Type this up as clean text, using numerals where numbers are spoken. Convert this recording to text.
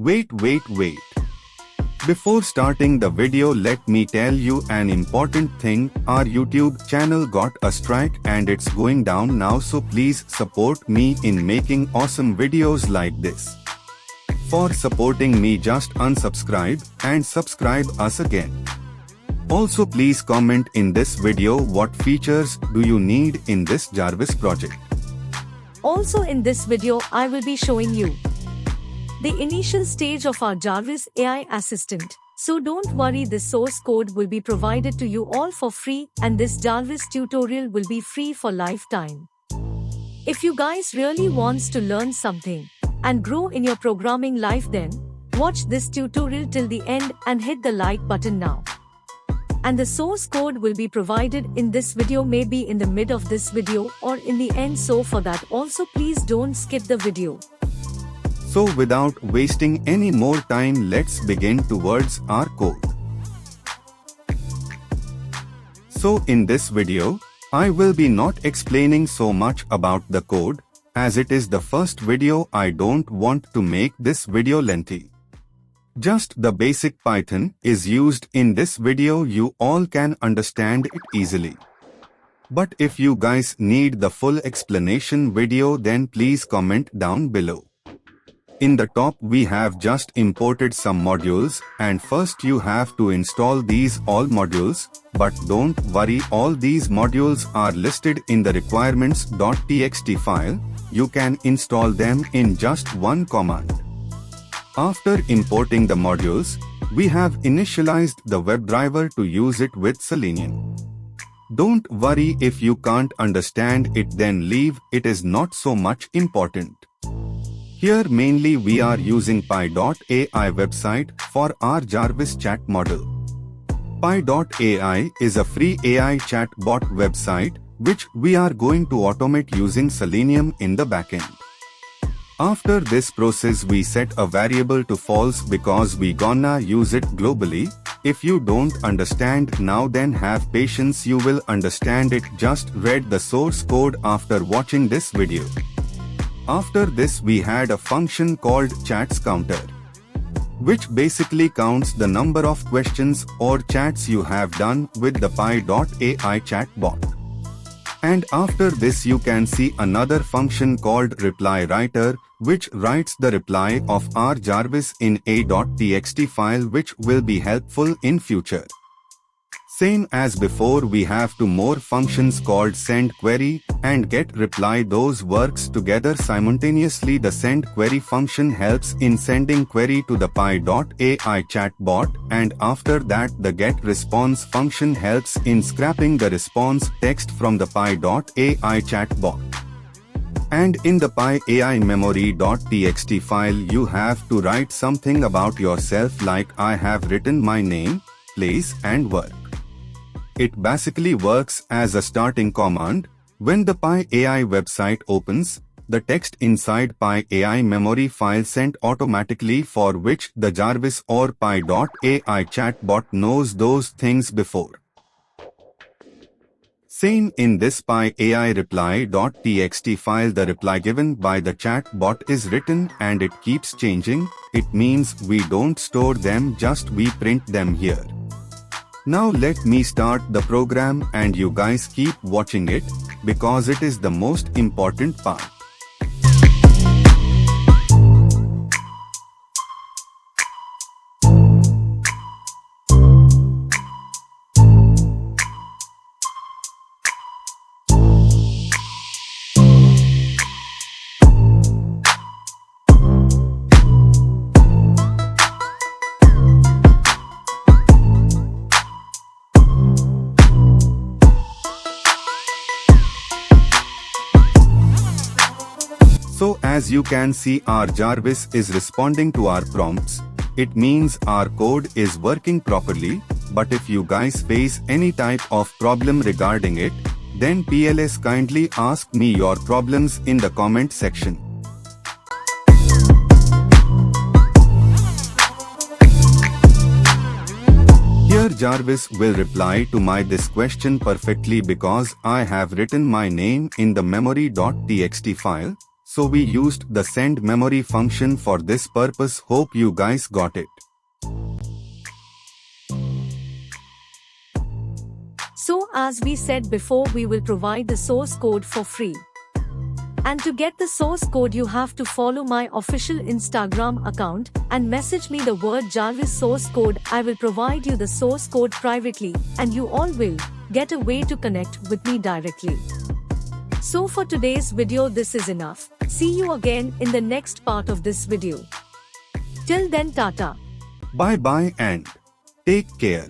Wait. Before starting the video, let me tell you an important thing. Our YouTube channel got a strike and it's going down now, so please support me in making awesome videos like this. For supporting me, just unsubscribe and subscribe us again. Also, please comment in this video what features do you need in this Jarvis project. Also in this video I will be showing you the initial stage of our Jarvis AI assistant. So don't worry, this source code will be provided to you all for free, and this Jarvis tutorial will be free for lifetime. If you guys really wants to learn something and grow in your programming life, then watch this tutorial till the end and hit the like button now. And the source code will be provided in this video, maybe in the mid of this video or in the end, so for that also please don't skip the video. So without wasting any more time, let's begin towards our code. So in this video, I will be not explaining so much about the code, as it is the first video. I don't want to make this video lengthy. Just the basic Python is used in this video, you all can understand it easily. But if you guys need the full explanation video, then please comment down below. In the top we have just imported some modules, and first you have to install these all modules, but don't worry, all these modules are listed in the requirements.txt file. You can install them in just one command. After importing the modules, we have initialized the WebDriver to use it with Selenium. Don't worry if you can't understand it, then leave, it is not so much important. Here mainly we are using Pi.ai website for our Jarvis chat model. Pi.ai is a free AI chatbot website which we are going to automate using Selenium in the backend. After this process we set a variable to false because we gonna use it globally. If you don't understand now, then have patience, you will understand it. Just read the source code after watching this video. After this we had a function called chats_counter, which basically counts the number of questions or chats you have done with the Pi.ai chatbot. And after this you can see another function called reply_writer, which writes the reply of our Jarvis in a.txt file, which will be helpful in future. Same as before, we have two more functions called send_query and get_reply. Those works together simultaneously. The send_query function helps in sending query to the Pi.ai chatbot, and after that the get_response function helps in scrapping the response text from the Pi.ai chatbot. And in the Pi.ai memory.txt file you have to write something about yourself, like I have written my name, place and work. It basically works as a starting command. When the Pi.ai website opens, the text inside Pi.ai memory file sent automatically, for which the Jarvis or Pi.ai chatbot knows those things before. Same in this Pi.ai reply.txt file, the reply given by the chatbot is written and it keeps changing. It means we don't store them, just we print them here. Now let me start the program and you guys keep watching it, because it is the most important part. So as you can see, our Jarvis is responding to our prompts. It means our code is working properly. But if you guys face any type of problem regarding it, then please kindly ask me your problems in the comment section. Here Jarvis will reply to my this question perfectly because I have written my name in the memory.txt file. so we used the send memory function for this purpose. Hope you guys got it. So as we said before, we will provide the source code for free. And to get the source code, you have to follow my official Instagram account and message me the word Jarvis source code. I will provide you the source code privately and you all will get a way to connect with me directly. So for today's video, this is enough. See you again in the next part of this video. Till then, Tata. Bye bye and take care.